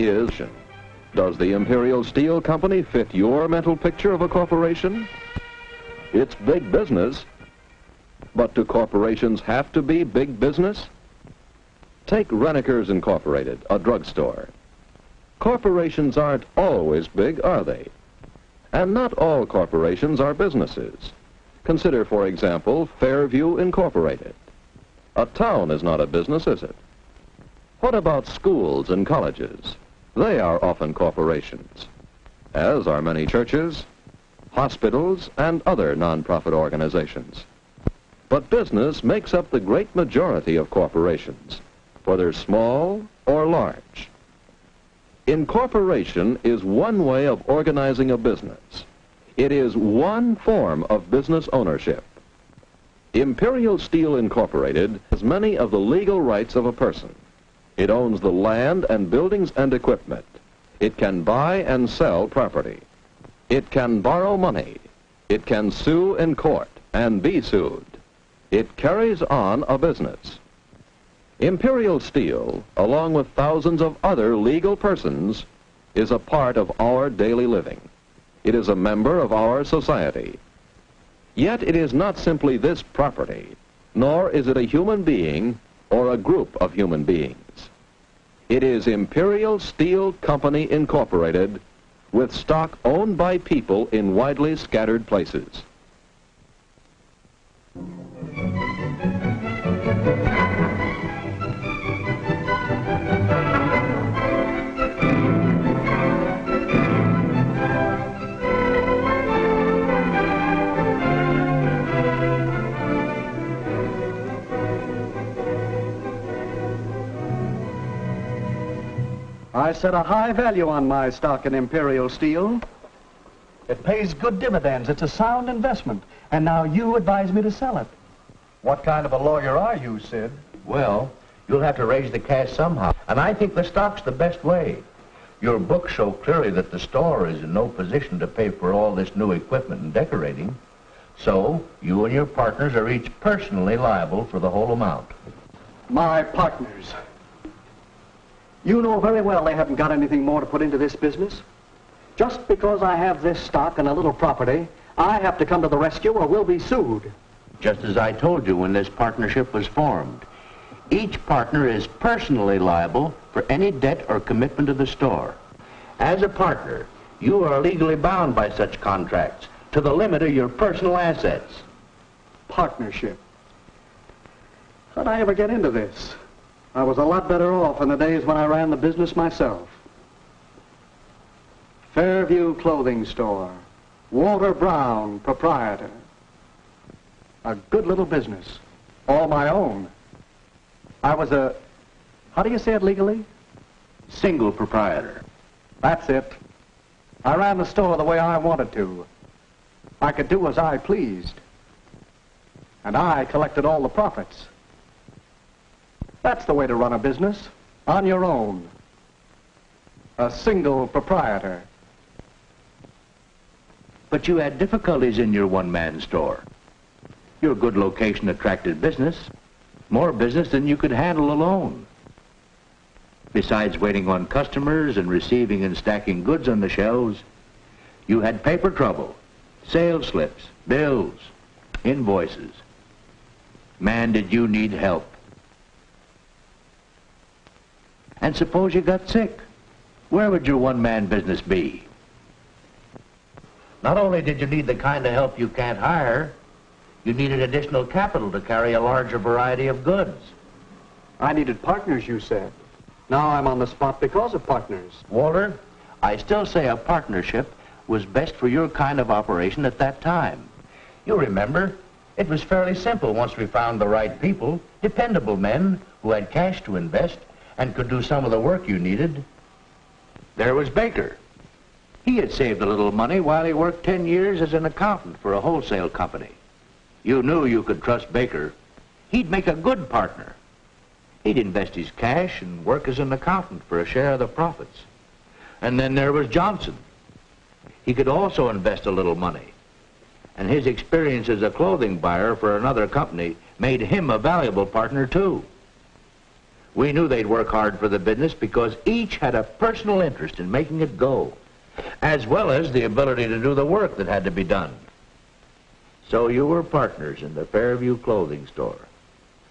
is, does the Imperial Steel Company fit your mental picture of a corporation? It's big business, but do corporations have to be big business? Take Renneker's Incorporated, a drugstore. Corporations aren't always big, are they? And not all corporations are businesses. Consider, for example, Fairview Incorporated. A town is not a business, is it? What about schools and colleges? They are often corporations, as are many churches, hospitals, and other non-profit organizations. But business makes up the great majority of corporations, whether small or large. Incorporation is one way of organizing a business. It is one form of business ownership. Imperial Steel Incorporated has many of the legal rights of a person. It owns the land and buildings and equipment. It can buy and sell property. It can borrow money. It can sue in court and be sued. It carries on a business. Imperial Steel, along with thousands of other legal persons, is a part of our daily living. It is a member of our society. Yet it is not simply this property, nor is it a human being or a group of human beings. It is Imperial Steel Company Incorporated, with stock owned by people in widely scattered places. I set a high value on my stock in Imperial Steel. It pays good dividends. It's a sound investment. And now you advise me to sell it. What kind of a lawyer are you, Sid? Well, you'll have to raise the cash somehow. And I think the stock's the best way. Your books show clearly that the store is in no position to pay for all this new equipment and decorating. So, you and your partners are each personally liable for the whole amount. My partners. You know very well they haven't got anything more to put into this business. Just because I have this stock and a little property, I have to come to the rescue or we'll be sued. Just as I told you when this partnership was formed. Each partner is personally liable for any debt or commitment to the store. As a partner, you are legally bound by such contracts to the limit of your personal assets. Partnership. How'd I ever get into this? I was a lot better off in the days when I ran the business myself. Fairview Clothing Store. Walter Brown, proprietor. A good little business. All my own. I was a, how do you say it legally? Single proprietor. That's it. I ran the store the way I wanted to. I could do as I pleased. And I collected all the profits. That's the way to run a business, on your own. A single proprietor. But you had difficulties in your one-man store. Your good location attracted business, more business than you could handle alone. Besides waiting on customers and receiving and stacking goods on the shelves, you had paper trouble, sales slips, bills, invoices. Man, did you need help. And suppose you got sick. Where would your one-man business be? Not only did you need the kind of help you can't hire, you needed additional capital to carry a larger variety of goods. I needed partners, you said. Now I'm on the spot because of partners. Walter, I still say a partnership was best for your kind of operation at that time. You remember, it was fairly simple once we found the right people, dependable men who had cash to invest and could do some of the work you needed. There was Baker. He had saved a little money while he worked 10 years as an accountant for a wholesale company. You knew you could trust Baker. He'd make a good partner. He'd invest his cash and work as an accountant for a share of the profits. And then there was Johnson. He could also invest a little money. And his experience as a clothing buyer for another company made him a valuable partner too. We knew they'd work hard for the business because each had a personal interest in making it go, as well as the ability to do the work that had to be done. So you were partners in the Fairview clothing store.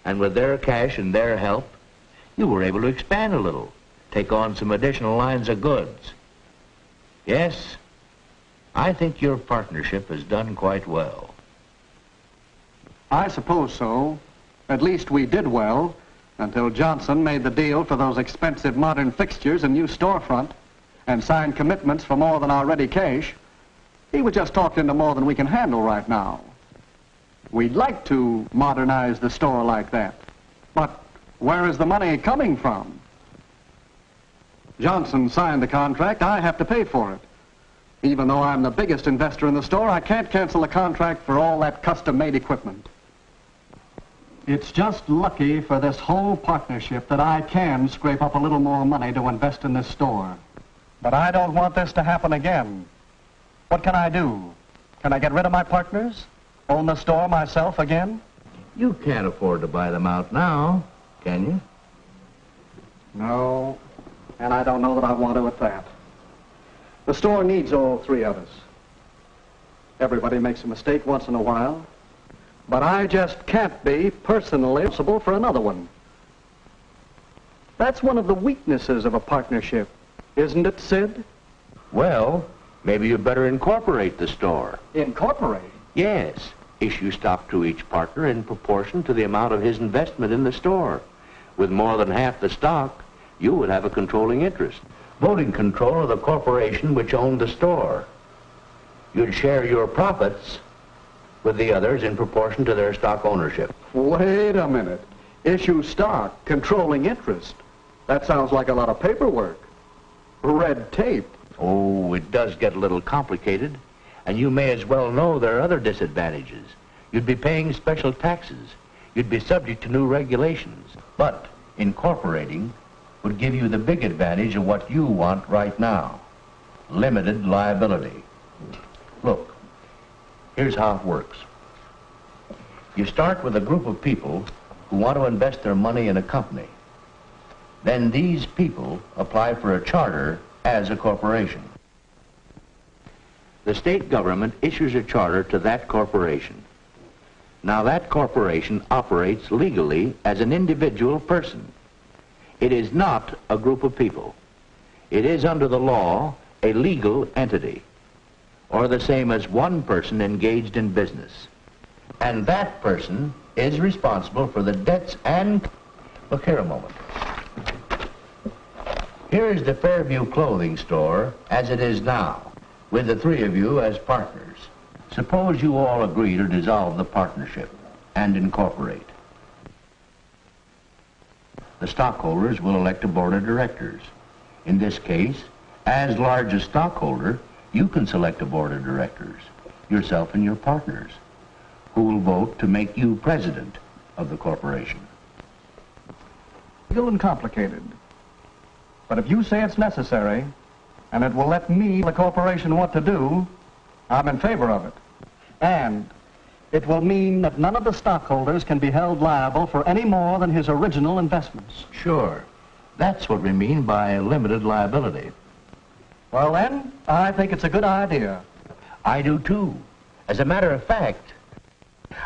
And with their cash and their help, you were able to expand a little, take on some additional lines of goods. Yes, I think your partnership has done quite well. I suppose so. At least we did well, until Johnson made the deal for those expensive modern fixtures and new storefront and signed commitments for more than our ready cash. He was just talked into more than we can handle right now. We'd like to modernize the store like that, but where is the money coming from? Johnson signed the contract. I have to pay for it. Even though I'm the biggest investor in the store, I can't cancel the contract for all that custom-made equipment. It's just lucky for this whole partnership that I can scrape up a little more money to invest in this store. But I don't want this to happen again. What can I do? Can I get rid of my partners? Own the store myself again? You can't afford to buy them out now, can you? No, and I don't know that I want to at that. The store needs all three of us. Everybody makes a mistake once in a while, but I just can't be personally responsible for another one. That's one of the weaknesses of a partnership, isn't it, Sid? Well, maybe you better incorporate the store. Incorporate? Yes. Issue stock to each partner in proportion to the amount of his investment in the store. With more than half the stock, you would have a controlling interest. Voting control of the corporation which owned the store. You'd share your profits with the others in proportion to their stock ownership. Wait a minute. Issue stock, controlling interest. That sounds like a lot of paperwork. Red tape. Oh, it does get a little complicated. And you may as well know there are other disadvantages. You'd be paying special taxes. You'd be subject to new regulations. But incorporating would give you the big advantage of what you want right now. Limited liability. Look, here's how it works. You start with a group of people who want to invest their money in a company. Then these people apply for a charter as a corporation. The state government issues a charter to that corporation. Now that corporation operates legally as an individual person. It is not a group of people. It is under the law a legal entity, or the same as one person engaged in business. And that person is responsible for the debts and... Look here a moment. Here is the Fairview clothing store as it is now, with the three of you as partners. Suppose you all agree to dissolve the partnership and incorporate. The stockholders will elect a board of directors. In this case, as largest stockholder, you can select a board of directors, yourself and your partners, who will vote to make you president of the corporation. Legal and complicated. But if you say it's necessary, and it will let me, the corporation, what to do, I'm in favor of it. And it will mean that none of the stockholders can be held liable for any more than his original investments. Sure. That's what we mean by limited liability. Well then, I think it's a good idea. I do too. As a matter of fact,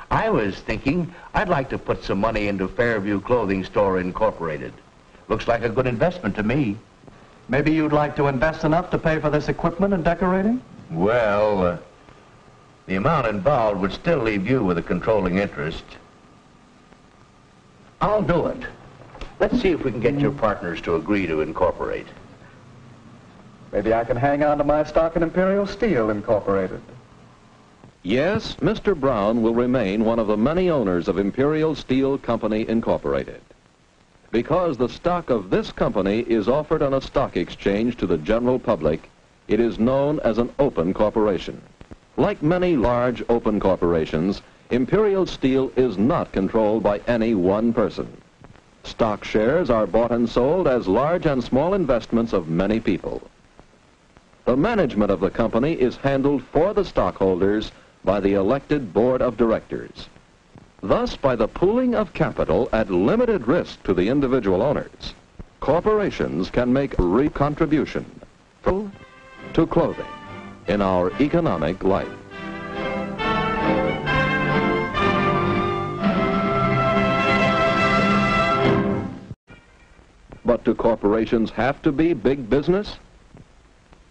I was thinking I'd like to put some money into Fairview Clothing Store Incorporated. Looks like a good investment to me. Maybe you'd like to invest enough to pay for this equipment and decorating? Well, the amount involved would still leave you with a controlling interest. I'll do it. Let's see if we can get your partners to agree to incorporate. Maybe I can hang on to my stock in Imperial Steel Incorporated. Yes, Mr. Brown will remain one of the many owners of Imperial Steel Company Incorporated. Because the stock of this company is offered on a stock exchange to the general public, it is known as an open corporation. Like many large open corporations, Imperial Steel is not controlled by any one person. Stock shares are bought and sold as large and small investments of many people. The management of the company is handled for the stockholders by the elected board of directors. Thus, by the pooling of capital at limited risk to the individual owners, corporations can make a recontribution to clothing in our economic life. But do corporations have to be big business?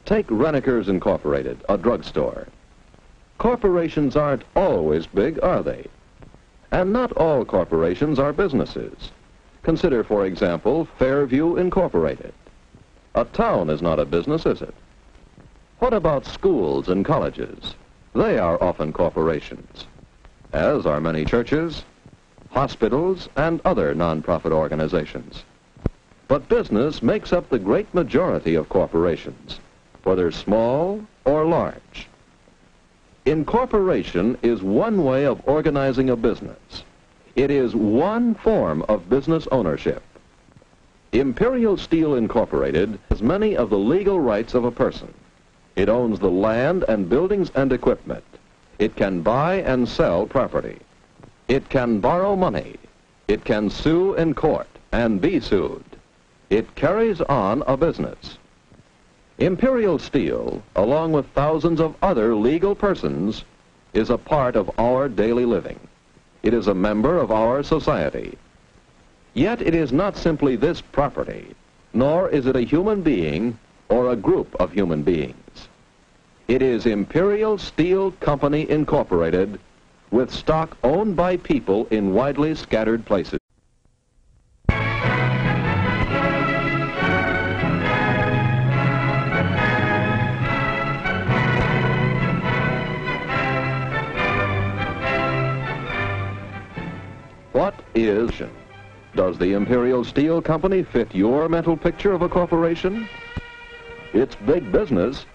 Take Renneker's Incorporated, a drugstore. Corporations aren't always big, are they? And not all corporations are businesses. Consider, for example, Fairview Incorporated. A town is not a business, is it? What about schools and colleges? They are often corporations, as are many churches, hospitals, and other nonprofit organizations. But business makes up the great majority of corporations, whether small or large. Incorporation is one way of organizing a business. It is one form of business ownership. Imperial Steel Incorporated has many of the legal rights of a person. It owns the land and buildings and equipment. It can buy and sell property. It can borrow money. It can sue in court and be sued. It carries on a business. Imperial Steel, along with thousands of other legal persons, is a part of our daily living. It is a member of our society. Yet it is not simply this property, nor is it a human being or a group of human beings. It is Imperial Steel Company Incorporated, with stock owned by people in widely scattered places. What is? Does the Imperial Steel Company fit your mental picture of a corporation? It's big business.